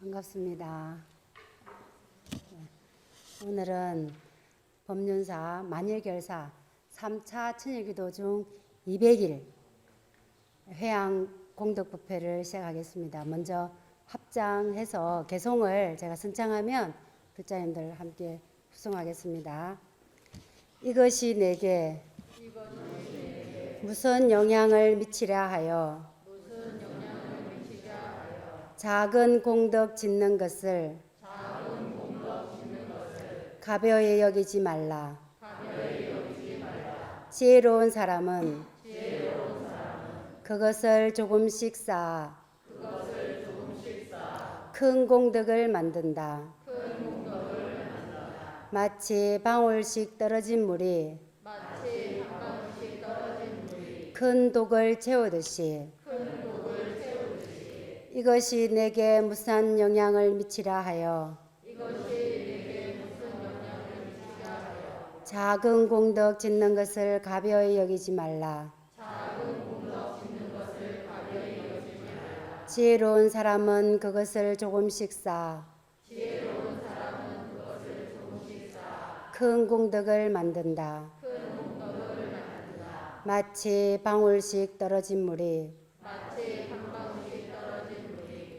반갑습니다. 오늘은 법륜사 만일결사 3차 천일기도 중 200일 회양 공덕법회를 시작하겠습니다. 먼저 합장해서 개송을 제가 선창하면 불자님들 함께 후송하겠습니다. 이것이 내게 무슨 영향을 미치려 하여 작은 공덕 짓는 것을 가벼이 여기지 말라. 지혜로운 사람은 그것을 조금씩 쌓아 큰 공덕을 만든다. 마치 방울씩 떨어진 물이 큰 독을 채우듯이 이것이 내게 무슨 영향을 미치라 하여 작은 공덕 짓는 것을 가벼이 여기지 말라. 지혜로운 사람은 그것을 조금씩 쌓아 큰 공덕을 만든다. 마치 방울씩 떨어진 물이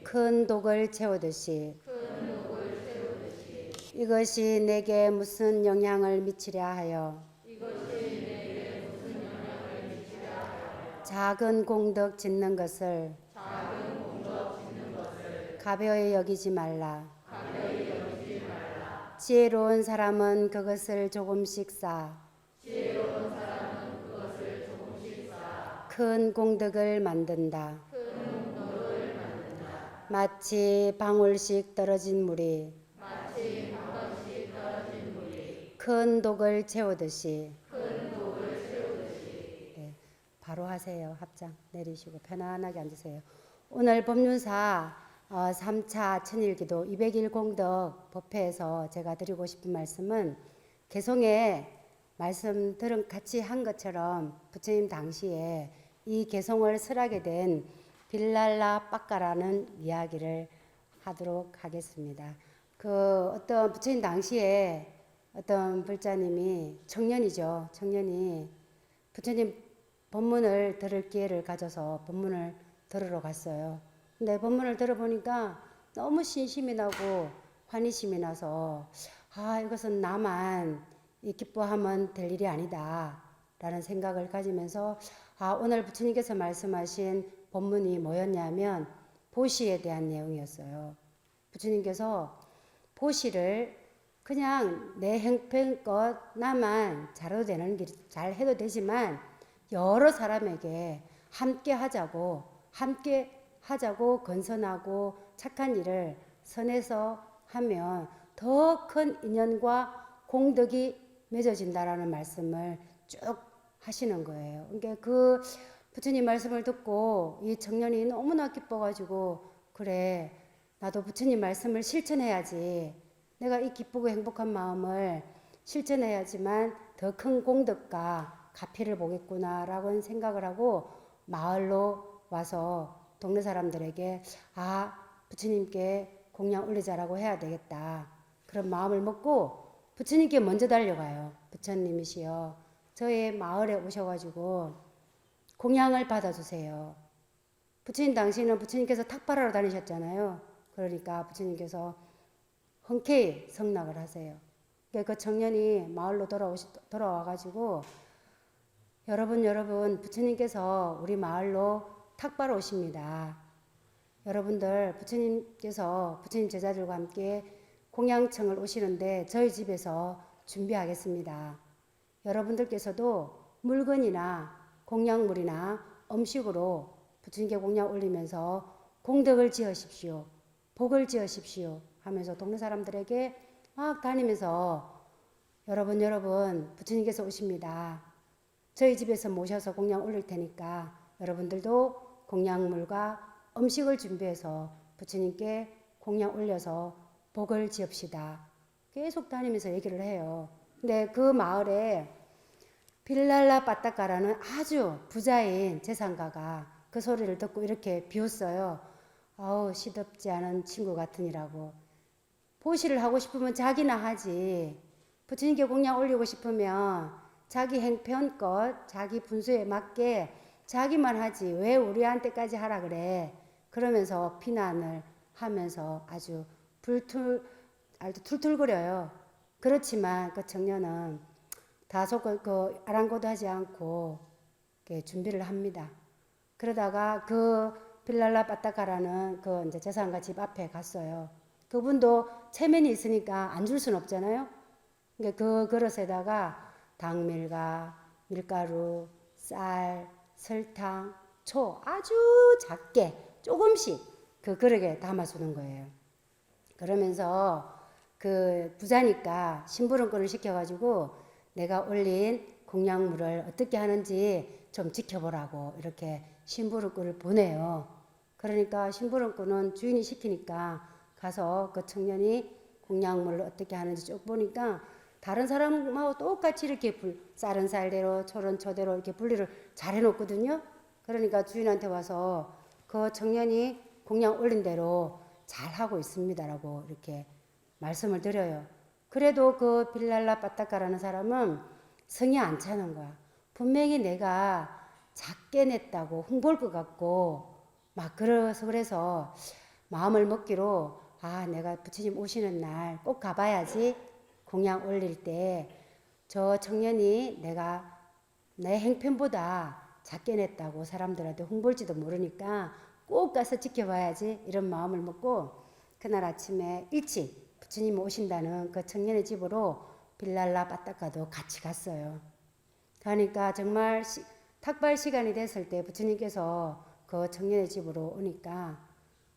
큰 독을 채우듯이 이것이 내게 무슨 영향을 미치려 하여 작은 공덕 짓는 것을 가벼이 여기지 말라. 지혜로운 사람은 그것을 조금씩 쌓아 큰 공덕을 만든다. 마치 방울씩 떨어진 물이 큰 독을 채우듯이. 네, 바로 하세요. 합장 내리시고 편안하게 앉으세요. 오늘 법륜사 3차 천일기도 200일 공덕 법회에서 제가 드리고 싶은 말씀은 개송에 말씀 같이 한 것처럼 부처님 당시에 이 개송을 설하게 된 빌랄라 빠까라는 이야기를 하도록 하겠습니다. 어떤 부처님 당시에 어떤 불자님이 청년이죠. 청년이 부처님 법문을 들을 기회를 가져서 법문을 들으러 갔어요. 근데 법문을 들어보니까 너무 신심이 나고 환희심이 나서 이것은 나만 기뻐하면 될 일이 아니다 라는 생각을 가지면서 오늘 부처님께서 말씀하신 법문이 뭐였냐면 보시에 대한 내용이었어요. 부처님께서 보시를 그냥 내 형편껏 나만 잘 해도 되지만 여러 사람에게 함께 하자고 건선하고 착한 일을 선해서 하면 더 큰 인연과 공덕이 맺어진다라는 말씀을 쭉 하시는 거예요. 그러니까 그 부처님 말씀을 듣고 이 청년이 너무나 기뻐가지고 그래 나도 부처님 말씀을 실천해야지. 내가 이 기쁘고 행복한 마음을 실천해야지만 더 큰 공덕과 가피를 보겠구나라고 생각을 하고 마을로 와서 동네 사람들에게 부처님께 공양 올리자라고 해야 되겠다. 그런 마음을 먹고 부처님께 먼저 달려가요. 부처님이시여 저의 마을에 오셔가지고 공양을 받아주세요. 부처님 당시는 부처님께서 탁발하러 다니셨잖아요. 그러니까 부처님께서 흔쾌히 성락을 하세요. 그 청년이 마을로 돌아와가지고 여러분 부처님께서 우리 마을로 탁발 오십니다. 여러분들 부처님께서 부처님 제자들과 함께 공양청을 오시는데 저희 집에서 준비하겠습니다. 여러분들께서도 물건이나 공양물이나 음식으로 부처님께 공양 올리면서 공덕을 지으십시오. 복을 지으십시오. 하면서 동네 사람들에게 막 다니면서 여러분 부처님께서 오십니다. 저희 집에서 모셔서 공양 올릴 테니까 여러분들도 공양물과 음식을 준비해서 부처님께 공양 올려서 복을 지읍시다. 계속 다니면서 얘기를 해요. 근데 그 마을에 빌랄라 빠따까라는 아주 부자인 재산가가 그 소리를 듣고 이렇게 비웃어요. 아우 시덥지 않은 친구 같으니라고. 보시를 하고 싶으면 자기나 하지. 부처님께 공양 올리고 싶으면 자기 행편껏 자기 분수에 맞게 자기만 하지. 왜 우리한테까지 하라 그래. 그러면서 비난을 하면서 아주 툴툴거려요. 그렇지만 그 청년은 다소 아랑곳하지 않고 준비를 합니다. 그러다가 그 빌랄라 빠따카라는 그 이제 재산가 집 앞에 갔어요. 그분도 체면이 있으니까 안 줄 순 없잖아요. 그러니까 그 그릇에다가 당밀과 밀가루, 쌀, 설탕, 초 아주 작게 조금씩 그 그릇에 담아주는 거예요. 그러면서 그 부자니까 심부름꾼을 시켜가지고 내가 올린 공양물을 어떻게 하는지 좀 지켜보라고 이렇게 심부름꾼을 보내요. 그러니까 심부름꾼은 주인이 시키니까 가서 그 청년이 공양물을 어떻게 하는지 쭉 보니까 다른 사람하고 똑같이 이렇게 쌀은 쌀대로 초는 초대로 이렇게 분리를 잘 해놓거든요. 그러니까 주인한테 와서 그 청년이 공양 올린 대로 잘 하고 있습니다라고 이렇게 말씀을 드려요. 그래도 그 빌랄라 빠따카라는 사람은 성이 안 차는 거야. 분명히 내가 작게 냈다고 홍보할 것 같고 막 그래서 마음을 먹기로 내가 부처님 오시는 날 꼭 가봐야지. 공양 올릴 때 저 청년이 내가 내 행편보다 작게 냈다고 사람들한테 홍보할지도 모르니까 꼭 가서 지켜봐야지 이런 마음을 먹고 그날 아침에 일찍 부처님 오신다는 그 청년의 집으로 빌랄라 빠따카도 같이 갔어요. 그러니까 정말 탁발 시간이 됐을 때 부처님께서 그 청년의 집으로 오니까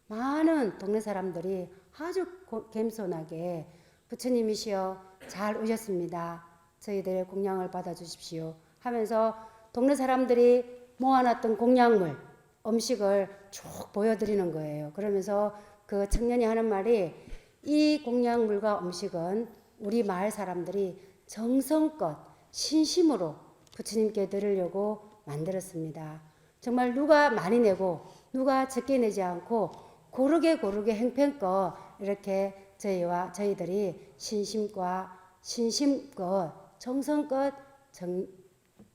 많은 동네 사람들이 아주 겸손하게 부처님이시여 잘 오셨습니다. 저희들의 공양을 받아주십시오 하면서 동네 사람들이 모아놨던 공양물, 음식을 쭉 보여드리는 거예요. 그러면서 그 청년이 하는 말이 이 공양물과 음식은 우리 마을 사람들이 정성껏 신심으로 부처님께 드리려고 만들었습니다. 정말 누가 많이 내고 누가 적게 내지 않고 고르게 행편껏 이렇게 저희들이 신심껏 정성껏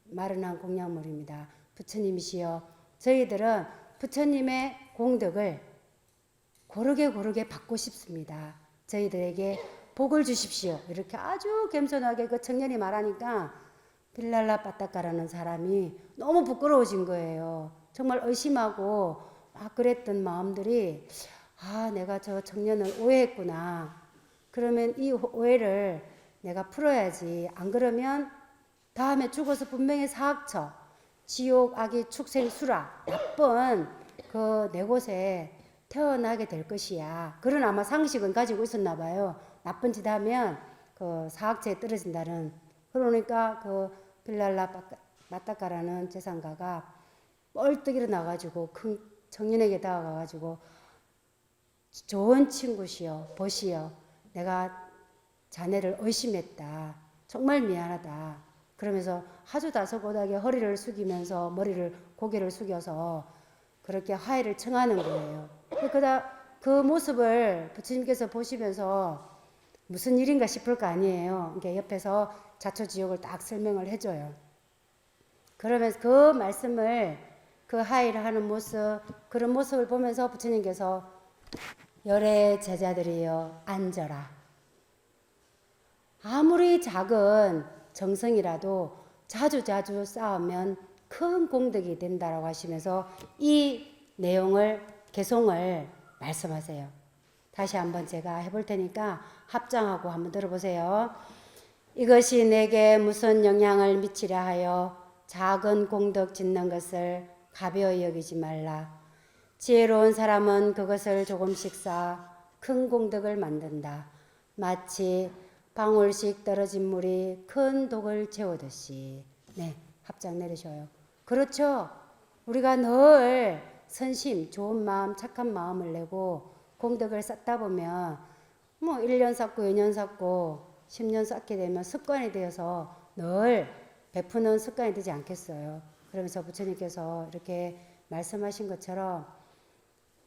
마련한 공양물입니다. 부처님이시여 저희들은 부처님의 공덕을 고르게 받고 싶습니다. 저희들에게 복을 주십시오. 이렇게 아주 겸손하게 그 청년이 말하니까 빌랄라 빠따카라는 사람이 너무 부끄러워진 거예요. 정말 의심하고 막 그랬던 마음들이 내가 저 청년을 오해했구나. 그러면 이 오해를 내가 풀어야지. 안 그러면 다음에 죽어서 분명히 사악처, 지옥, 악의 축생, 수라, 나쁜 그 네 곳에 태어나게 될 것이야. 그런 아마 상식은 가지고 있었나 봐요. 나쁜 짓 하면 그 사악처에 떨어진다는. 그러니까 그 빌랄라 빠따카라는 재상가가 뻘떡 일어나가지고 큰 청년에게 다가가가지고 좋은 친구시여 보시여 내가 자네를 의심했다. 정말 미안하다. 그러면서 아주 다소곳하게 허리를 숙이면서 고개를 숙여서 그렇게 화해를 청하는 거예요. 그 모습을 부처님께서 보시면서 무슨 일인가 싶을 거 아니에요. 그러니까 옆에서 자초지옥을 딱 설명을 해줘요. 그러면서 그 말씀을 그 화해를 하는 모습 그런 모습을 보면서 부처님께서 열애 제자들이여 앉아라. 아무리 작은 정성이라도 자주 쌓으면 큰 공덕이 된다라고 하시면서 이 내용을 개송을 말씀하세요. 다시 한번 제가 해볼 테니까 합장하고 한번 들어보세요. 이것이 내게 무슨 영향을 미치려 하여 작은 공덕 짓는 것을 가벼이 여기지 말라. 지혜로운 사람은 그것을 조금씩 쌓아 큰 공덕을 만든다. 마치 방울씩 떨어진 물이 큰 독을 채우듯이. 네, 합장 내리셔요. 그렇죠. 우리가 늘 선심, 좋은 마음, 착한 마음을 내고 공덕을 쌓다 보면 1년 쌓고 2년 쌓고 10년 쌓게 되면 습관이 되어서 늘 베푸는 습관이 되지 않겠어요. 그러면서 부처님께서 이렇게 말씀하신 것처럼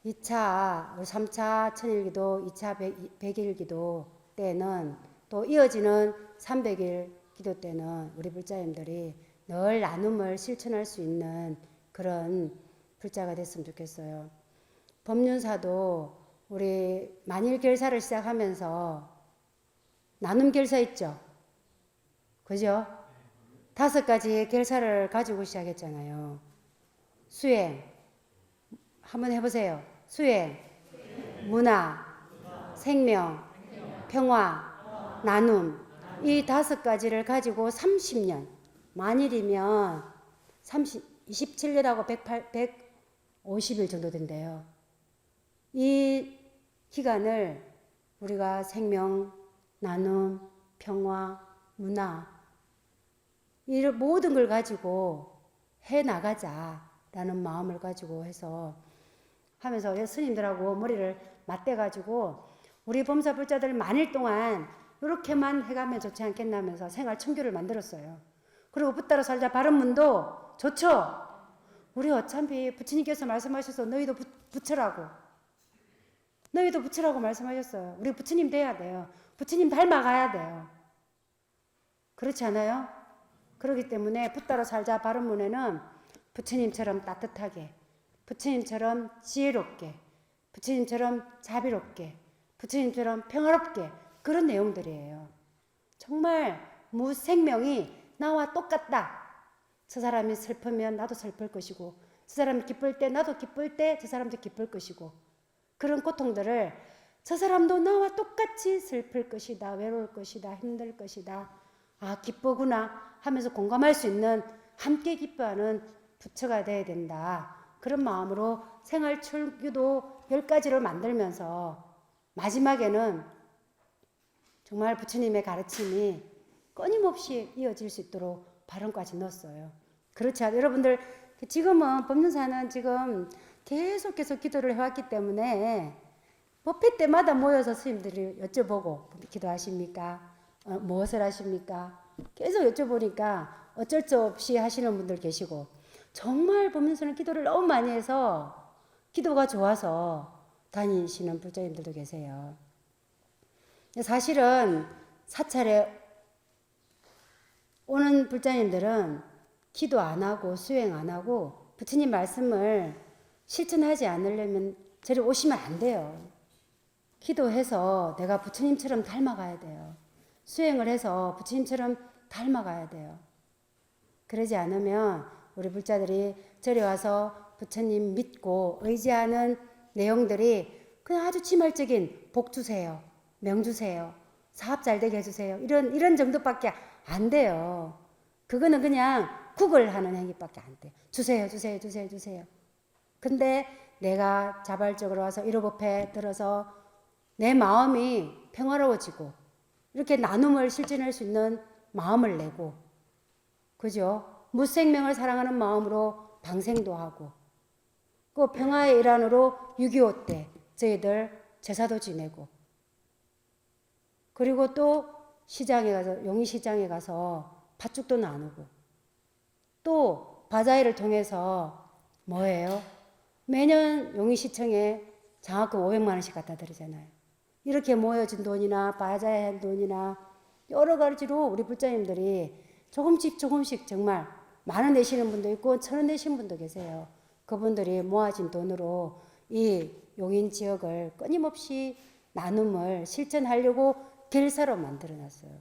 2차, 3차 천일기도, 2차 100일기도 때는 또 이어지는 300일 기도 때는 우리 불자님들이 늘 나눔을 실천할 수 있는 그런 불자가 됐으면 좋겠어요. 법륜사도 우리 만일 결사를 시작하면서 나눔 결사 있죠? 그죠? 5가지 결사를 가지고 시작했잖아요. 수행, 한번 해보세요. 수행, 문화, 생명, 평화, 나눔. 이 5가지를 가지고 30년, 만일이면 27년하고 150일 정도 된대요. 이 기간을 우리가 생명, 나눔, 평화, 문화, 이 모든 걸 가지고 해 나가자라는 마음을 가지고 해서 하면서 스님들하고 머리를 맞대가지고 우리 범사 불자들 만일 동안 이렇게만 해가면 좋지 않겠나면서 생활 청규를 만들었어요. 그리고 붙들어 살자 바른문도 좋죠. 우리 어차피 부처님께서 말씀하셔서 너희도 부처라고, 너희도 부처라고 말씀하셨어요. 우리 부처님 돼야 돼요. 부처님 닮아가야 돼요. 그렇지 않아요? 그렇기 때문에 붙들어 살자 바른문에는 부처님처럼 따뜻하게, 부처님처럼 지혜롭게, 부처님처럼 자비롭게, 부처님처럼 평화롭게, 그런 내용들이에요. 정말 무생명이 나와 똑같다. 저 사람이 슬프면 나도 슬플 것이고, 저 사람이 기쁠 때 나도 기쁠 때 저 사람도 기쁠 것이고, 그런 고통들을 저 사람도 나와 똑같이 슬플 것이다, 외로울 것이다, 힘들 것이다, 아 기쁘구나 하면서 공감할 수 있는, 함께 기뻐하는 부처가 돼야 된다. 그런 마음으로 생활 철규도 10가지를 만들면서 마지막에는 정말 부처님의 가르침이 끊임없이 이어질 수 있도록 발언까지 넣었어요. 그렇지 않아요? 여러분들 지금은 법륜사는 지금 계속 기도를 해왔기 때문에 법회 때마다 모여서 스님들이 여쭤보고 기도하십니까? 무엇을 하십니까? 계속 여쭤보니까 어쩔 수 없이 하시는 분들 계시고, 정말 법륜사는 기도를 너무 많이 해서 기도가 좋아서 다니시는 불자님들도 계세요. 사실은 사찰에 오는 불자님들은 기도 안 하고 수행 안 하고 부처님 말씀을 실천하지 않으려면 저리 오시면 안 돼요. 기도해서 내가 부처님처럼 닮아가야 돼요. 수행을 해서 부처님처럼 닮아가야 돼요. 그러지 않으면 우리 불자들이 저리 와서 부처님 믿고 의지하는 내용들이 그냥 아주 치말적인 복 주세요, 명 주세요, 사업 잘 되게 해주세요, 이런 정도밖에 안 돼요. 그거는 그냥 구걸하는 행위밖에 안 돼요. 주세요, 주세요, 주세요, 주세요. 근데 내가 자발적으로 와서 1호법회 들어서 내 마음이 평화로워지고 이렇게 나눔을 실천할 수 있는 마음을 내고, 그죠? 무생명을 사랑하는 마음으로 방생도 하고, 그 평화의 일환으로 6.25 때 저희들 제사도 지내고, 그리고 또 시장에 가서, 용인시장에 가서 팥죽도 나누고, 또 바자회를 통해서 뭐예요? 매년 용인시청에 장학금 500만 원씩 갖다 드리잖아요. 이렇게 모여진 돈이나 바자회 한 돈이나 여러 가지로 우리 불자님들이 조금씩 정말 만원 내시는 분도 있고 1,000원 내시는 분도 계세요. 그분들이 모아진 돈으로 이 용인 지역을 끊임없이 나눔을 실천하려고 결사로 만들어놨어요.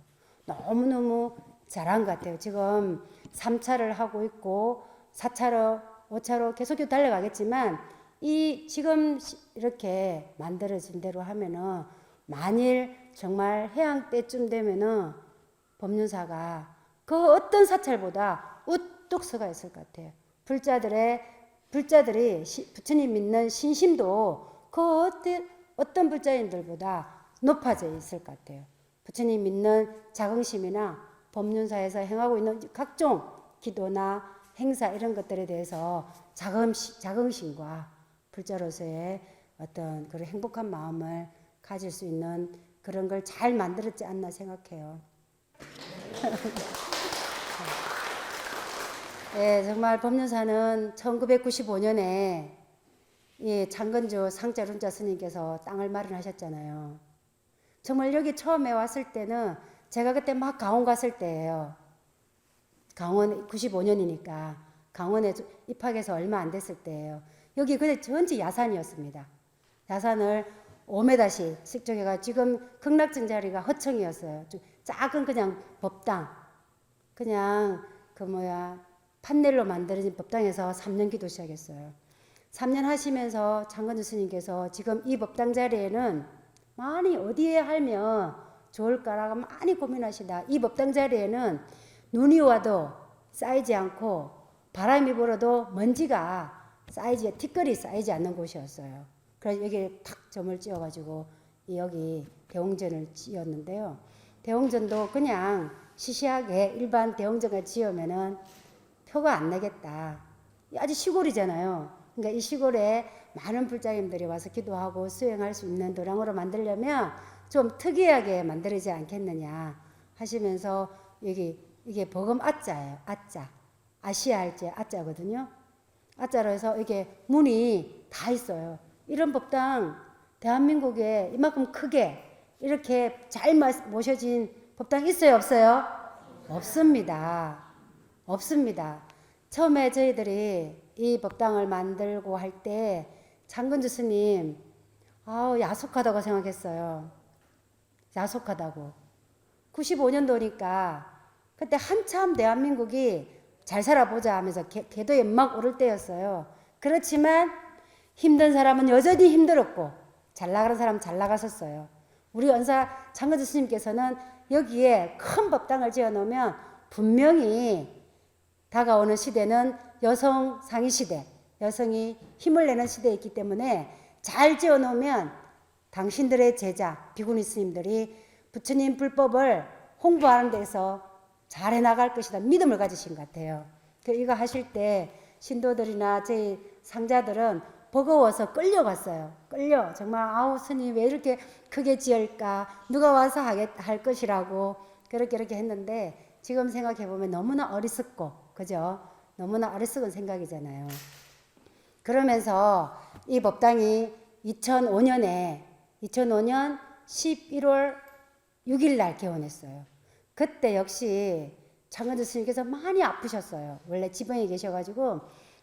너무너무 잘한 것 같아요. 지금 3차를 하고 있고 4차로 5차로 계속 달려가겠지만, 이 지금 이렇게 만들어진 대로 하면은 만일 정말 해양 때쯤 되면은 법륜사가 그 어떤 사찰보다 우뚝 서가 있을 것 같아요. 불자들이 부처님 믿는 신심도 그 어떤 불자인들보다 높아져 있을 것 같아요. 부처님 믿는 자긍심이나 법륜사에서 행하고 있는 각종 기도나 행사 이런 것들에 대해서 자긍심과 불자로서의 어떤 그런 행복한 마음을 가질 수 있는 그런 걸 잘 만들었지 않나 생각해요. 네, 정말 법륜사는 1995년에 이 창건주 상자 run자 스님께서 땅을 마련하셨잖아요. 정말 여기 처음에 왔을 때는 제가 그때 막 강원 갔을 때예요. 강원 95년이니까 강원에 입학해서 얼마 안 됐을 때예요. 여기 그때 전체 야산이었습니다. 야산을 5m씩 식적해가 지금 극락진 자리가 허청이었어요. 좀 작은 그냥 법당, 그냥 판넬로 만들어진 법당에서 3년 기도 시작했어요. 3년 하시면서 장건주 스님께서 지금 이 법당 자리에는 많이 어디에 하면 좋을까라고 많이 고민하시다. 이 법당 자리에는 눈이 와도 쌓이지 않고 바람이 불어도 먼지가 티끌이 쌓이지 않는 곳이었어요. 그래서 여기에 탁 점을 지어가지고 여기 대웅전을 지었는데요. 대웅전도 그냥 시시하게 일반 대웅전을 지으면은 표가 안 나겠다. 아주 시골이잖아요. 그러니까 이 시골에 많은 불자님들이 와서 기도하고 수행할 수 있는 도량으로 만들려면 좀 특이하게 만들지 않겠느냐 하시면서 이게 버금 아자예요. 아자. 아시아 할지 아자거든요. 아자로 해서 이게 문이 다 있어요. 이런 법당 대한민국에 이만큼 크게 이렇게 잘 모셔진 법당 있어요, 없어요? 없습니다. 없습니다. 처음에 저희들이 이 법당을 만들고 할 때 장건주 스님 야속하다고 생각했어요. 야속하다고. 95년도니까 그때 한참 대한민국이 잘 살아보자 하면서 궤도에 막 오를 때였어요. 그렇지만 힘든 사람은 여전히 힘들었고 잘 나가는 사람은 잘 나갔었어요. 우리 은사 장건주 스님께서는 여기에 큰 법당을 지어놓으면 분명히 다가오는 시대는 여성 상위 시대, 여성이 힘을 내는 시대에 있기 때문에 잘 지어놓으면 당신들의 제자, 비구니 스님들이 부처님 불법을 홍보하는 데서 잘 해나갈 것이다 믿음을 가지신 것 같아요. 이거 하실 때 신도들이나 저희 상자들은 버거워서 끌려갔어요. 정말 스님 왜 이렇게 크게 지을까, 누가 와서 할 것이라고 그렇게 했는데 지금 생각해보면 너무나 어리석고 그죠? 너무나 어리석은 생각이잖아요. 그러면서 이 법당이 2005년 11월 6일 날 개원했어요. 그때 역시 장건주 스님께서 많이 아프셨어요. 원래 지방에 계셔가지고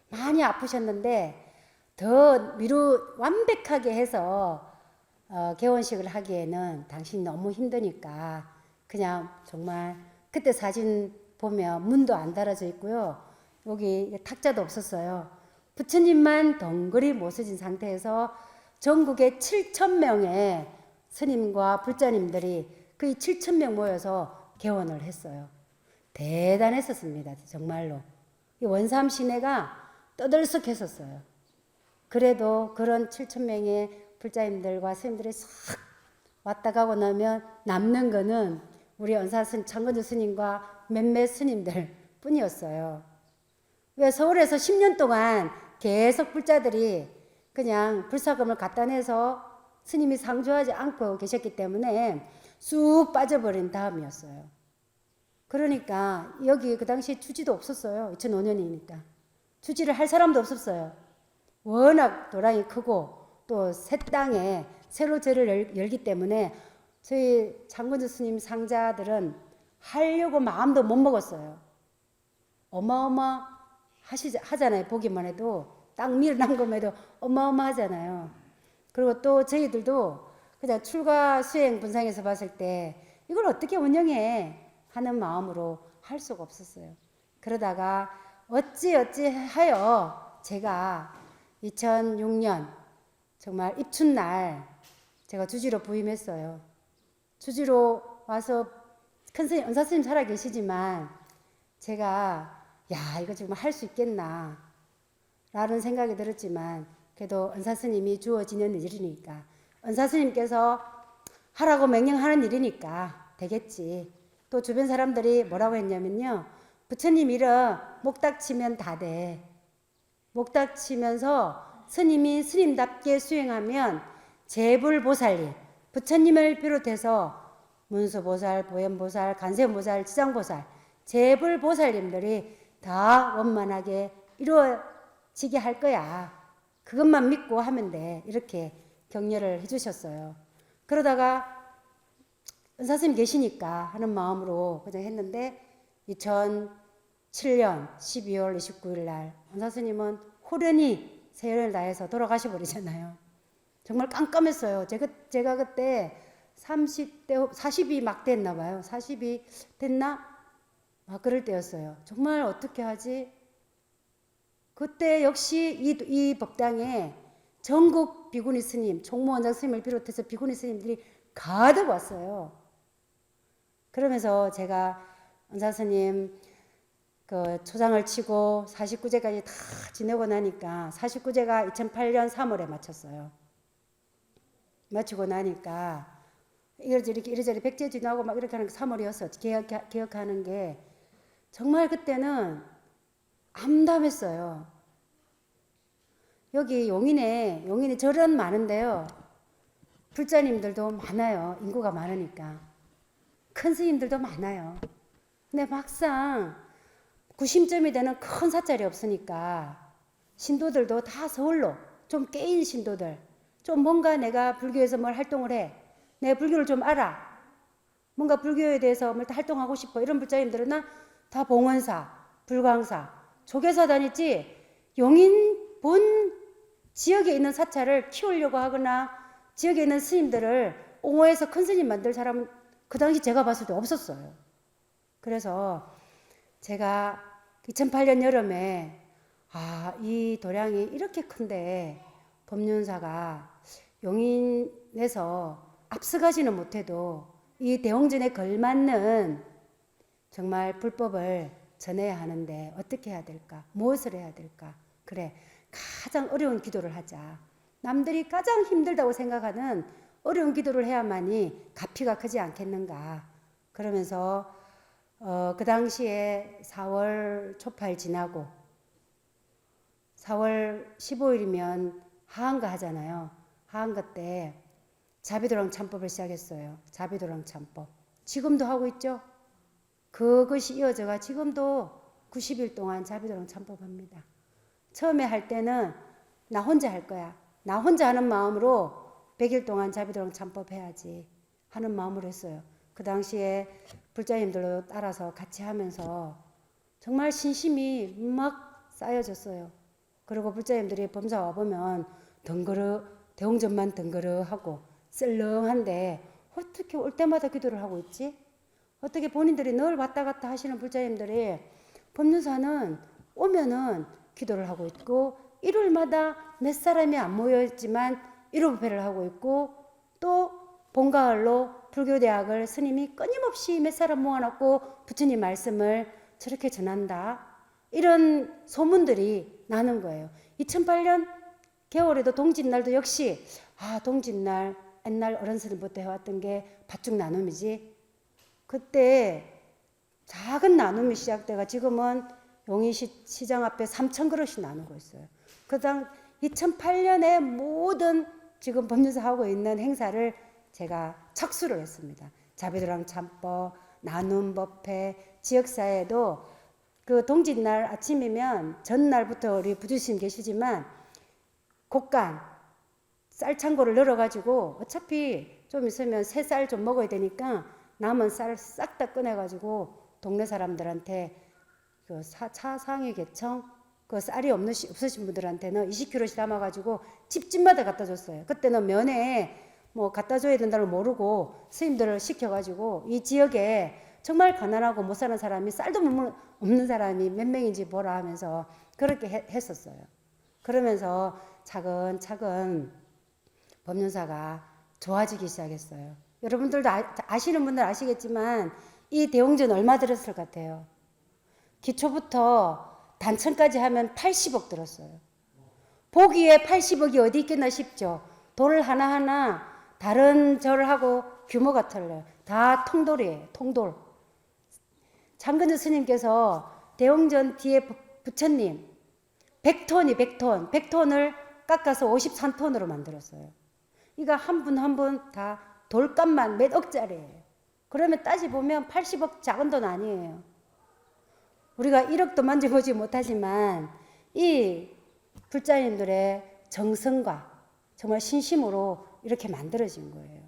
많이 아프셨는데 더 완벽하게 해서 개원식을 하기에는 당신이 너무 힘드니까 그냥 정말 그때 사진 보면 문도 안 달아져 있고요. 여기 탁자도 없었어요. 부처님만 덩그리 모서진 상태에서 전국에 7,000명의 스님과 불자님들이 거의 7,000명 모여서 개원을 했어요. 대단했었습니다. 정말로. 원삼 시내가 떠들썩했었어요. 그래도 그런 7,000명의 불자님들과 스님들이 싹 왔다 가고 나면 남는 거는 우리 은사스님, 장건주 스님과 몇몇 스님들 뿐이었어요. 왜 서울에서 10년 동안 계속 불자들이 그냥 불사금을 갖다 내서 스님이 상주하지 않고 계셨기 때문에 쑥 빠져버린 다음이었어요. 그러니까 여기 그 당시에 주지도 없었어요. 2005년이니까. 주지를 할 사람도 없었어요. 워낙 도량이 크고 또 새 땅에 새로 절을 열기 때문에 저희 장건주 스님 상자들은 하려고 마음도 못 먹었어요. 하잖아요. 보기만 해도 땅 밀어난 것만 해도 어마어마하잖아요. 그리고 또 저희들도 그냥 출가 수행 분상에서 봤을 때 이걸 어떻게 운영해 하는 마음으로 할 수가 없었어요. 그러다가 어찌하여 제가 2006년 정말 입춘날 제가 주지로 부임했어요. 주지로 와서 큰 스님, 은사 스님 살아 계시지만 제가 이거 정말 할 수 있겠나 라는 생각이 들었지만 그래도 은사 스님이 주어지는 일이니까 은사 스님께서 하라고 명령하는 일이니까 되겠지. 또 주변 사람들이 뭐라고 했냐면요. 부처님 일은 목닥치면 다 돼. 목닥치면서 스님이 스님답게 수행하면 제불보살님, 부처님을 비롯해서 문수보살, 보현보살, 간세음보살, 지장보살, 제불보살님들이 다 원만하게 이루어지게 할 거야. 그것만 믿고 하면 돼. 이렇게 격려를 해주셨어요. 그러다가 은사스님 계시니까 하는 마음으로 그냥 했는데 2007년 12월 29일 날 은사스님은 호련히 세연을 다해서 돌아가셔 버리잖아요. 정말 깜깜했어요. 제가 그때 30대 40이 막 됐나 봐요. 40이 됐나? 막 그럴 때였어요. 정말 어떻게 하지? 그때 역시 이 법당에 전국 비구니 스님, 총무원장 스님을 비롯해서 비구니 스님들이 가득 왔어요. 그러면서 제가 은사 스님 그 초장을 치고 49제까지 다 지내고 나니까 49제가 2008년 3월에 마쳤어요. 마치고 나니까 이리저리 백제 지나고 막 이렇게 하는 게 3월이었어. 기억하는 게 정말 그때는 암담했어요. 여기 용인에 절은 많은데요. 불자님들도 많아요. 인구가 많으니까. 큰 스님들도 많아요. 근데 막상 구심점이 되는 큰 사찰이 없으니까 신도들도 다 서울로 좀 깨인 신도들, 좀 뭔가 내가 불교에서 뭘 활동을 해. 내 불교를 좀 알아. 뭔가 불교에 대해서 뭘 활동하고 싶어. 이런 불자님들은 다 봉원사, 불광사, 조계사 다녔지 용인 본 지역에 있는 사찰을 키우려고 하거나 지역에 있는 스님들을 옹호해서 큰 스님 만들 사람은 그 당시 제가 봤을 때 없었어요. 그래서 제가 2008년 여름에 이 도량이 이렇게 큰데 법륜사가 용인에서 앞서가지는 못해도 이 대홍전에 걸맞는 정말 불법을 전해야 하는데 어떻게 해야 될까? 무엇을 해야 될까? 그래, 가장 어려운 기도를 하자. 남들이 가장 힘들다고 생각하는 어려운 기도를 해야만이 가피가 크지 않겠는가. 그러면서 그 당시에 4월 초팔 지나고 4월 15일이면 하한가 하잖아요. 하한가 때 자비도랑 참법을 시작했어요. 자비도랑 참법. 지금도 하고 있죠. 그것이 이어져가 지금도 90일 동안 자비도랑 참법합니다. 처음에 할 때는 나 혼자 할 거야. 나 혼자 하는 마음으로 100일 동안 자비도랑 참법해야지 하는 마음으로 했어요. 그 당시에 불자님들도 따라서 같이 하면서 정말 신심이 막 쌓여졌어요. 그리고 불자님들이 범사 와보면 대홍전만 덩그러하고 썰렁한데 어떻게 올 때마다 기도를 하고 있지? 어떻게 본인들이 늘 왔다 갔다 하시는 불자님들이 법륜사는 오면은 기도를 하고 있고 일요일마다 몇 사람이 안 모여있지만 일요일배를 하고 있고 또 봄가을로 불교대학을 스님이 끊임없이 몇 사람 모아놓고 부처님 말씀을 저렇게 전한다. 이런 소문들이 나는 거예요. 2008년 겨울에도 동짓날도 역시 동짓날 옛날 어른스님부터 해왔던 게 밭죽 나눔이지. 그때 작은 나눔이 시작돼가 지금은 용인시장 앞에 3,000그릇이 나누고 있어요. 그당 2008년에 모든 지금 법륜사 하고 있는 행사를 제가 착수를 했습니다. 자비도랑 참법, 나눔법회, 지역사회도 그 동짓날 아침이면 전날부터 우리 부주심 계시지만 곡간 쌀창고를 널어가지고 어차피 좀 있으면 새 쌀 좀 먹어야 되니까 남은 쌀 싹 다 꺼내가지고 동네 사람들한테 그 차상위 계청 그 쌀이 없으신 분들한테는 20kg씩 담아가지고 집집마다 갖다 줬어요. 그때는 면에 뭐 갖다 줘야 된다는 걸 모르고 스님들을 시켜가지고 이 지역에 정말 가난하고 못 사는 사람이 쌀도 없는 사람이 몇 명인지 보라 하면서 그렇게 했었어요. 그러면서 차근차근 법륜사가 좋아지기 시작했어요. 여러분들도 아시는 분들 아시겠지만 이 대홍전 얼마 들었을 것 같아요? 기초부터 단천까지 하면 80억 들었어요. 보기에 80억이 어디 있겠나 싶죠. 돌 하나하나 다른 절하고 규모가 틀려요. 다 통돌이에요. 통돌. 장근주 스님께서 대홍전 뒤에 부처님 100톤이 100톤을 깎아서 53톤으로 만들었어요. 이거 한 분 한 분 다 돌값만 몇 억짜리예요. 그러면 따지보면 80억 작은 돈 아니에요. 우리가 1억도 만져보지 못하지만 이 불자님들의 정성과 정말 신심으로 이렇게 만들어진 거예요.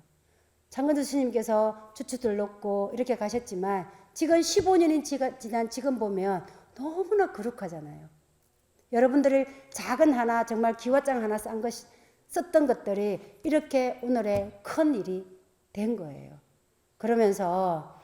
장건조 스님께서 주춧들 놓고 이렇게 가셨지만 지금 15년이 지난 지금 보면 너무나 거룩하잖아요. 여러분들이 작은 하나 정말 기와장 하나 썼던 것들이 이렇게 오늘의 큰 일이 된 거예요. 그러면서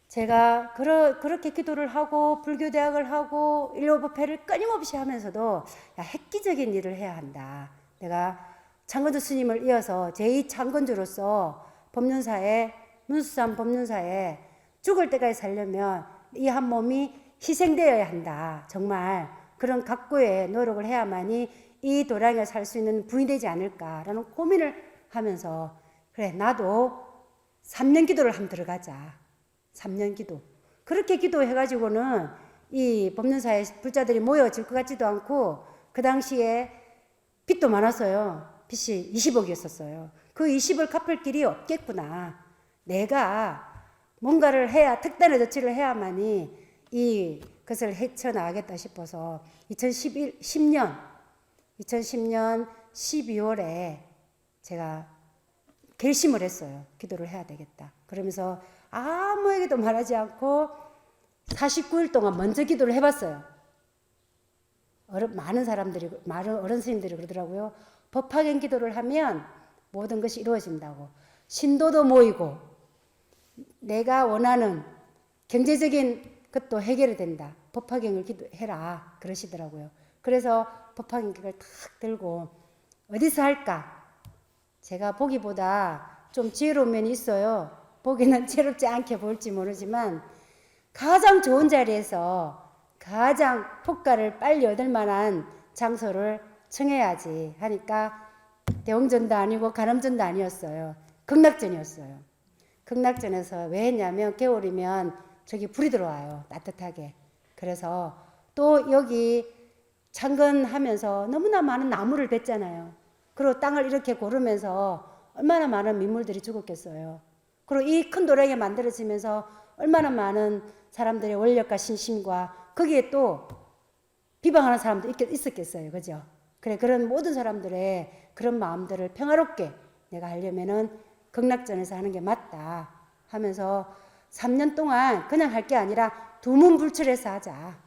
제가 그렇게 기도를 하고 불교대학을 하고 일요법회를 끊임없이 하면서도 야, 획기적인 일을 해야 한다. 내가 장건조 스님을 이어서 제2장건조로서 법륜사에 문수산 법륜사에 죽을 때까지 살려면 이 한 몸이 희생되어야 한다. 정말 그런 각고의 노력을 해야만이 이 도량에 살 수 있는 부인이 되지 않을까라는 고민을 하면서 그래 나도 3년 기도를 한번 들어가자. 3년 기도. 그렇게 기도해가지고는 이 법륜사에 불자들이 모여질 것 같지도 않고 그 당시에 빚도 많았어요. 빚이 20억이었었어요. 그 20을 갚을 길이 없겠구나. 내가 뭔가를 해야 특단의 조치를 해야만이 이것을 헤쳐나가겠다 싶어서 2010년 12월에 제가 결심을 했어요. 기도를 해야 되겠다. 그러면서 아무에게도 말하지 않고 49일 동안 먼저 기도를 해봤어요. 많은 사람들이, 많은 어른 스님들이 그러더라고요. 법화경 기도를 하면 모든 것이 이루어진다고. 신도도 모이고 내가 원하는 경제적인 것도 해결이 된다. 법화경을 기도해라. 그러시더라고요. 그래서 법화경을 탁 들고 어디서 할까? 제가 보기보다 좀 지혜로운 면이 있어요. 보기는 지혜롭지 않게 보일지 모르지만 가장 좋은 자리에서 가장 효과를 빨리 얻을 만한 장소를 청해야지 하니까 대웅전도 아니고 간암전도 아니었어요. 극락전이었어요. 극락전에서 왜 했냐면 겨울이면 저기 불이 들어와요. 따뜻하게. 그래서 또 여기 창건하면서 너무나 많은 나무를 뱄잖아요. 그리고 땅을 이렇게 고르면서 얼마나 많은 민물들이 죽었겠어요. 그리고 이 큰 도량이 만들어지면서 얼마나 많은 사람들의 원력과 신심과 거기에 또 비방하는 사람도 있었겠어요. 그죠? 그래, 그런 모든 사람들의 그런 마음들을 평화롭게 내가 하려면은 극락전에서 하는 게 맞다 하면서 3년 동안 그냥 할 게 아니라 두문불출해서 하자.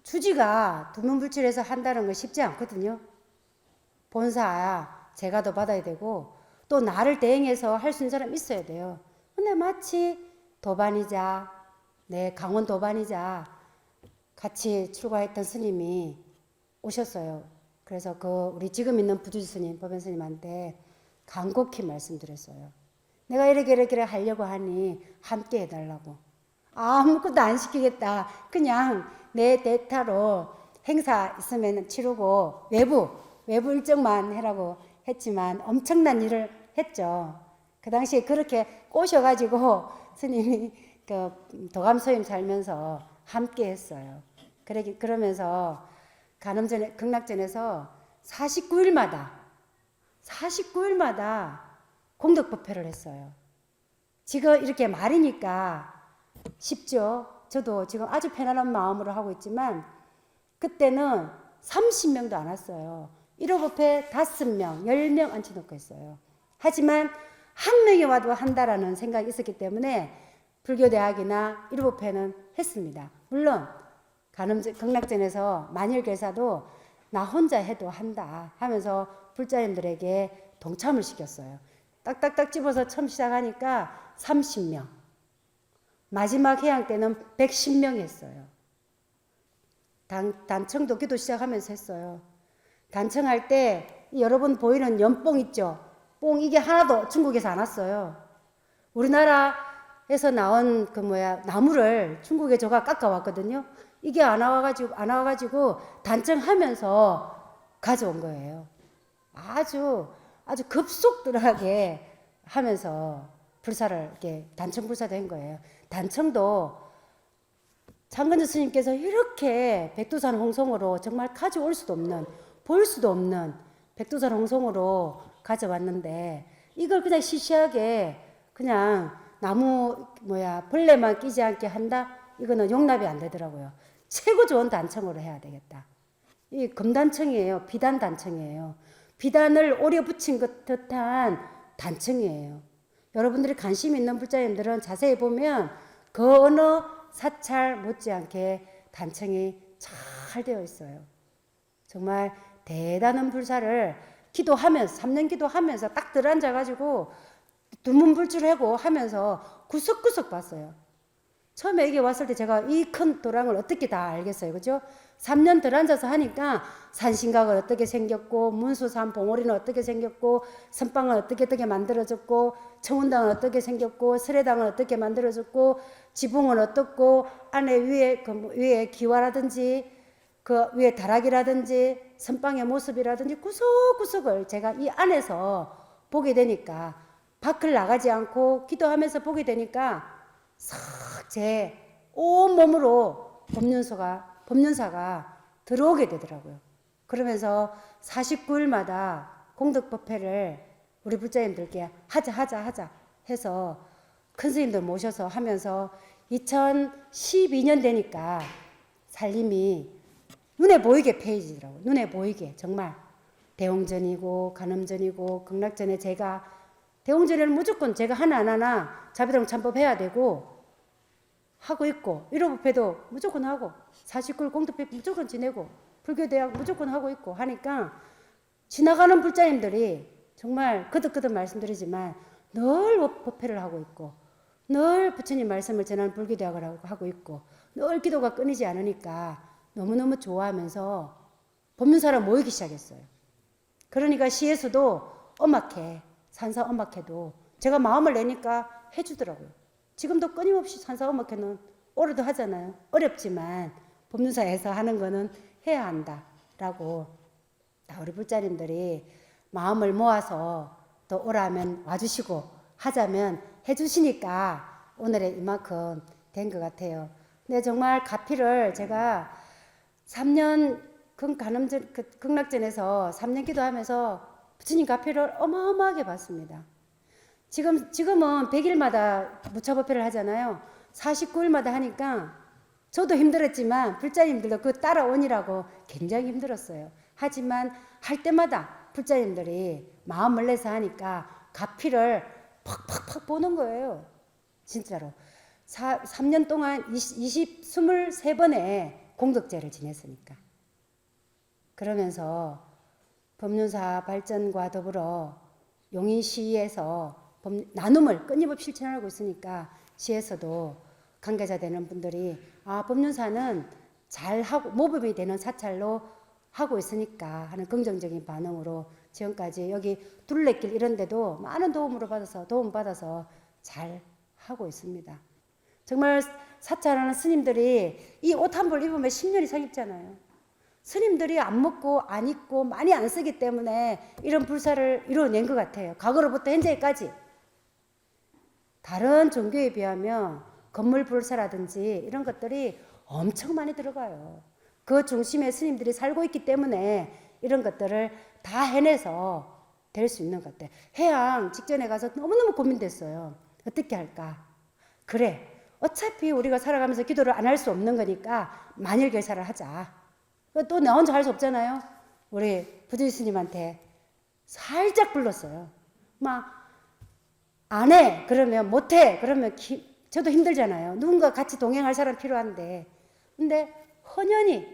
주지가 두문불출해서 한다는 건 쉽지 않거든요. 본사야 제가도 받아야 되고 또 나를 대행해서 할 수 있는 사람 있어야 돼요. 근데 마치 도반이자 강원 도반이자 같이 출가했던 스님이 오셨어요. 그래서 우리 지금 있는 부주지 스님, 법연 스님한테 간곡히 말씀드렸어요. 내가 이렇게 하려고 하니 함께 해달라고. 아무것도 안 시키겠다. 그냥 내 대타로 행사 있으면 치르고 외부 일정만 해라고 했지만 엄청난 일을 했죠. 그 당시에 그렇게 꼬셔가지고 스님이 도감소임 살면서 함께 했어요. 그러면서 극락전에서 49일마다 공덕법회를 했어요. 지금 이렇게 말이니까 쉽죠. 저도 지금 아주 편안한 마음으로 하고 있지만 그때는 30명도 안 왔어요. 1호법회 5명, 10명 앉혀놓고 했어요. 하지만 한 명이 와도 한다라는 생각이 있었기 때문에 불교대학이나 1호법회는 했습니다. 물론 극락전에서 만일교사도 나 혼자 해도 한다 하면서 불자님들에게 동참을 시켰어요. 딱딱딱 집어서 처음 시작하니까 30명. 마지막 해양 때는 110명 했어요. 단청도 기도 시작하면서 했어요. 단청할 때 여러분 보이는 연뽕 있죠? 뽕 이게 하나도 중국에서 안 왔어요. 우리나라에서 나온 나무를 중국에 저가 깎아왔거든요. 이게 안 와가지고 단청하면서 가져온 거예요. 아주 급속들하게 하면서 불사를 이렇게 단청 불사도 한 거예요. 단청도 장건조 스님께서 이렇게 백두산 홍성으로 정말 가져올 수도 없는, 볼 수도 없는 백두산 홍성으로 가져왔는데 이걸 그냥 시시하게 그냥 나무 벌레만 끼지 않게 한다? 이거는 용납이 안 되더라고요. 최고 좋은 단청으로 해야 되겠다. 이 금단청이에요. 비단 단청이에요. 비단을 오려 붙인 것 듯한 단청이에요. 여러분들이 관심 있는 불자님들은 자세히 보면 그 어느 사찰 못지않게 단청이 잘 되어 있어요. 정말 대단한 불사를 기도하면서 3년 기도하면서 딱 들어앉아가지고 두문불출하고 하면서 구석구석 봤어요. 처음에 이게 왔을 때 제가 이 큰 도랑을 어떻게 다 알겠어요. 그죠? 3년 들어앉아서 하니까 산신각은 어떻게 생겼고 문수산 봉오리는 어떻게 생겼고 선방은 어떻게 만들어졌고 청운당은 어떻게 생겼고 설해당은 어떻게 만들어졌고 지붕은 어떻고 안에 위에 기와라든지 그 위에 다락이라든지 선방의 모습이라든지 구석구석을 제가 이 안에서 보게 되니까 밖을 나가지 않고 기도하면서 보게 되니까 싹 제 온몸으로 법륜사가 들어오게 되더라고요. 그러면서 49일마다 공덕법회를 우리 불자님들께 하자 해서 큰 스님들 모셔서 하면서 2012년 되니까 살림이 눈에 보이게 폐해지더라고요. 눈에 보이게 정말 대홍전이고 간음전이고 극락전에 제가 대홍전에는 무조건 제가 하나 자비동 참법 해야 되고 하고 있고 1호 법회도 무조건 하고 49일 공덕회 무조건 지내고 불교대학 무조건 하고 있고 하니까 지나가는 불자님들이 정말 거듭 말씀드리지만 늘 법회를 하고 있고 늘 부처님 말씀을 전하는 불교대학을 하고 있고 늘 기도가 끊이지 않으니까 너무너무 좋아하면서 법륜사로 모이기 시작했어요. 그러니까 시에서도 엄악회 산사 엄악회도 제가 마음을 내니까 해주더라고요. 지금도 끊임없이 산사 엄악회는 올해도 하잖아요. 어렵지만 법륜사에서 하는 거는 해야 한다라고 우리 불자님들이 마음을 모아서 또 오라면 와주시고 하자면 해주시니까 오늘의 이만큼 된 것 같아요. 근데 정말 가피를 제가 3년 극락전에서 3년 기도하면서 부처님 가피를 어마어마하게 봤습니다. 지금은 100일마다 무차법회를 하잖아요. 49일마다 하니까 저도 힘들었지만 불자님들도 그 따라오니라고 굉장히 힘들었어요. 하지만 할 때마다 불자님들이 마음을 내서 하니까 가피를 팍팍팍 보는 거예요. 진짜로. 3년 동안 23번의 공덕제를 지냈으니까. 그러면서 법륜사 발전과 더불어 용인시에서 나눔을 끊임없이 실천하고 있으니까 시에서도 관계자 되는 분들이 법륜사는 잘하고 모범이 되는 사찰로 하고 있으니까 하는 긍정적인 반응으로 지금까지 여기 둘레길 이런 데도 많은 도움 받아서 잘 하고 있습니다. 정말 사찰하는 스님들이 이 옷 한 벌 입으면 10년 이상 입잖아요. 스님들이 안 먹고 안 입고 많이 안 쓰기 때문에 이런 불사를 이뤄낸 것 같아요. 과거로부터 현재까지. 다른 종교에 비하면 건물 불사라든지 이런 것들이 엄청 많이 들어가요. 그 중심에 스님들이 살고 있기 때문에 이런 것들을 다 해내서 될 수 있는 것 같아요. 해양 직전에 가서 너무너무 고민됐어요. 어떻게 할까? 그래. 어차피 우리가 살아가면서 기도를 안 할 수 없는 거니까 만일결사를 하자. 또 나 혼자 할 수 없잖아요. 우리 부처 스님한테 살짝 불렀어요. 막 안 해. 그러면 못 해. 그러면 저도 힘들잖아요. 누군가 같이 동행할 사람 필요한데. 근데 헌연히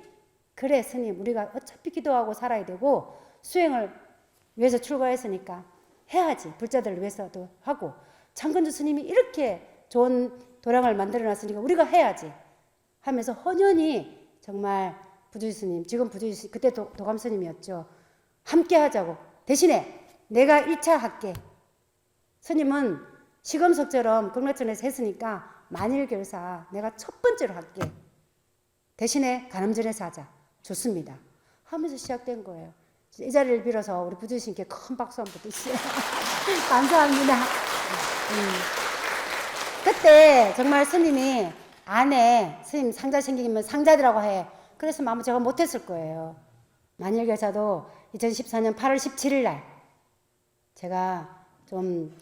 그래 스님 우리가 어차피 기도하고 살아야 되고 수행을 위해서 출가했으니까 해야지. 불자들을 위해서도 하고 창건주 스님이 이렇게 좋은 도량을 만들어놨으니까 우리가 해야지 하면서 헌연히 정말 부주지 스님 지금 부주지 스님 그때 도감 스님이었죠. 함께 하자고 대신에 내가 1차 할게. 스님은 시금석처럼 극락전에서 했으니까 만일결사 내가 첫 번째로 할게. 대신에 간음전에서 하자. 좋습니다. 하면서 시작된 거예요. 이 자리를 빌어서 우리 부주지 스님께 큰 박수 한번 드리세요. 감사합니다. 그때 정말 스님이 안에 스님 상자 생기면 상자들하고 해. 그래서 아마 제가 못했을 거예요. 만일결사도 2014년 8월 17일 날 제가 좀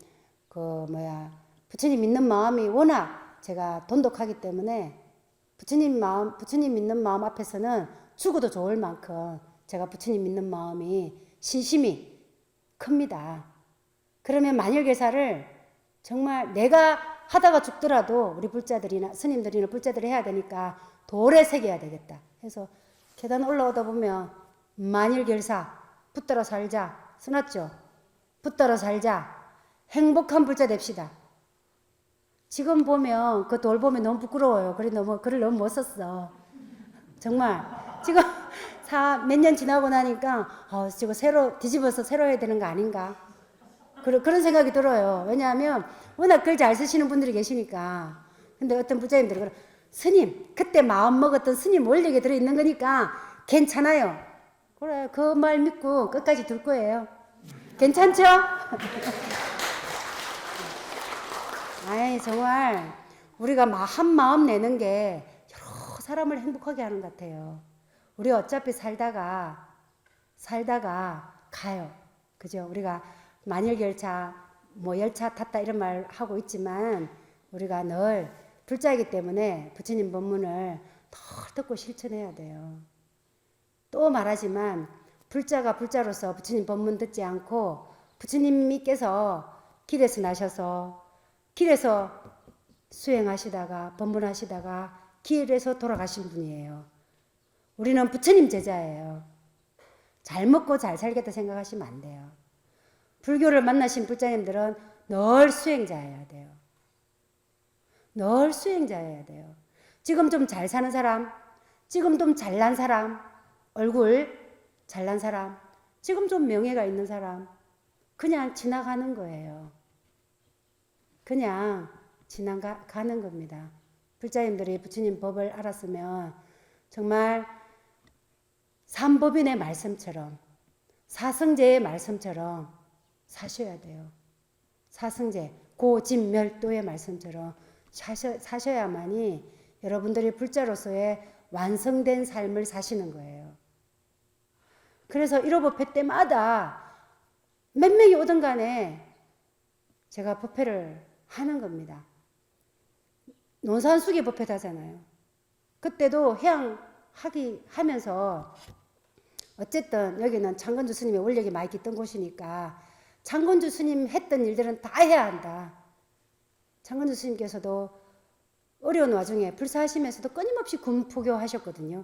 부처님 믿는 마음이 워낙 제가 돈독하기 때문에 부처님 믿는 마음 앞에서는 죽어도 좋을 만큼 제가 부처님 믿는 마음이 신심이 큽니다. 그러면 만일계사를 정말 내가 하다가 죽더라도 우리 불자들이나 스님들이나 불자들이 해야 되니까 돌에 새겨야 되겠다 해서 계단 올라오다 보면 만일결사 붙들어 살자 써놨죠. 붙들어 살자 행복한 불자 됩시다. 지금 보면 그 돌 보면 너무 부끄러워요. 글을 너무 못 썼어. 정말 지금 몇 년 지나고 나니까 지금 새로 뒤집어서 새로 해야 되는 거 아닌가 그런 생각이 들어요. 왜냐하면 워낙 글 잘 쓰시는 분들이 계시니까. 근데 어떤 부자님들이 스님 그때 마음 먹었던 스님 원력에 들어있는 거니까 괜찮아요. 그래 그 말 믿고 끝까지 둘 거예요. 괜찮죠? 아이 정말 우리가 한 마음 내는 게 여러 사람을 행복하게 하는 것 같아요. 우리 어차피 살다가 가요. 그죠? 우리가 만일결차 뭐 열차 탔다 이런 말 하고 있지만 우리가 늘 불자이기 때문에 부처님 법문을 더 듣고 실천해야 돼요. 또 말하지만 불자가 불자로서 부처님 법문 듣지 않고 부처님께서 길에서 나셔서 길에서 수행하시다가 법문하시다가 길에서 돌아가신 분이에요. 우리는 부처님 제자예요. 잘 먹고 잘 살겠다 생각하시면 안 돼요. 불교를 만나신 불자님들은 늘 수행자여야 돼요. 늘 수행자여야 돼요. 지금 좀 잘 사는 사람, 지금 좀 잘난 사람, 얼굴 잘난 사람, 지금 좀 명예가 있는 사람, 그냥 지나가는 거예요. 그냥 지나가는 겁니다. 불자님들이 부처님 법을 알았으면 정말 삼법인의 말씀처럼 사성제의 말씀처럼 사셔야 돼요. 사성제, 고진멸도의 말씀처럼 사셔야만이 여러분들이 불자로서의 완성된 삶을 사시는 거예요. 그래서 1호 법회 때마다 몇 명이 오든 간에 제가 법회를 하는 겁니다. 논산수기 법회도 하잖아요. 그때도 하면서 어쨌든 여기는 창건주 스님의 원력이 많이 깃든 곳이니까 창건주 스님 했던 일들은 다 해야 한다. 창건주 스님께서도 어려운 와중에 불사하시면서도 끊임없이 군포교 하셨거든요.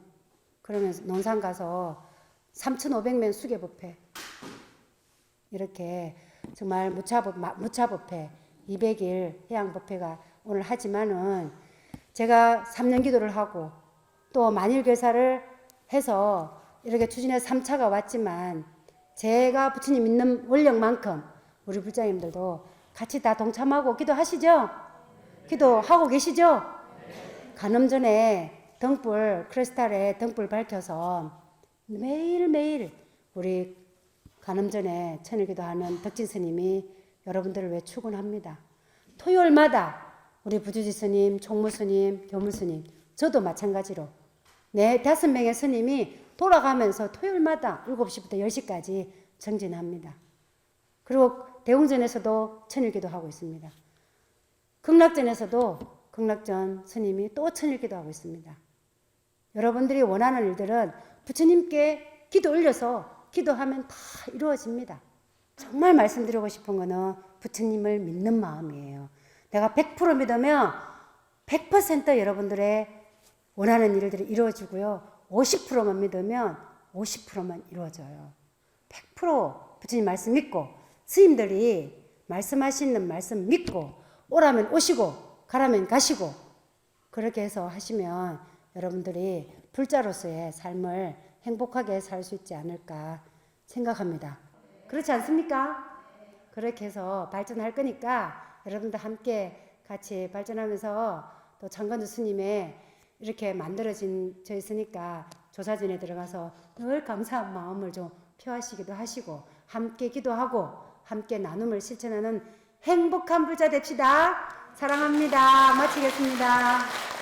그러면서 논산 가서 3,500명 수계법회 이렇게 정말 무차법회 200일 해양법회가 오늘 하지만은 제가 3년 기도를 하고 또 만일결사를 해서 이렇게 추진해서 3차가 왔지만 제가 부처님 믿는 원력만큼 우리 불자님들도 같이 다 동참하고 기도하시죠? 기도하고 계시죠? 간음전에 등불 크리스탈에 등불 밝혀서 매일매일 우리 간음전에 천일기도하는 덕진 스님이 여러분들을 왜 축원합니다. 토요일마다 우리 부주지 스님, 총무 스님, 교무 스님, 저도 마찬가지로 5명의 스님이 돌아가면서 토요일마다 7시부터 10시까지 정진합니다. 그리고 대웅전에서도 천일기도 하고 있습니다. 극락전에서도 극락전 스님이 또 천일기도 하고 있습니다. 여러분들이 원하는 일들은 부처님께 기도 올려서 기도하면 다 이루어집니다. 정말 말씀드리고 싶은 거는 부처님을 믿는 마음이에요. 내가 100% 믿으면 100% 여러분들의 원하는 일들이 이루어지고요. 50%만 믿으면 50%만 이루어져요. 100% 부처님 말씀 믿고 스님들이 말씀하시는 말씀 믿고 오라면 오시고 가라면 가시고 그렇게 해서 하시면 여러분들이 불자로서의 삶을 행복하게 살 수 있지 않을까 생각합니다. 그렇지 않습니까? 그렇게 해서 발전할 거니까 여러분들 함께 같이 발전하면서 또 창건주 스님의 이렇게 만들어진 저 있으니까 조사진에 들어가서 늘 감사한 마음을 좀 표하시기도 하시고 함께 기도하고 함께 나눔을 실천하는 행복한 불자 됩시다. 사랑합니다. 마치겠습니다.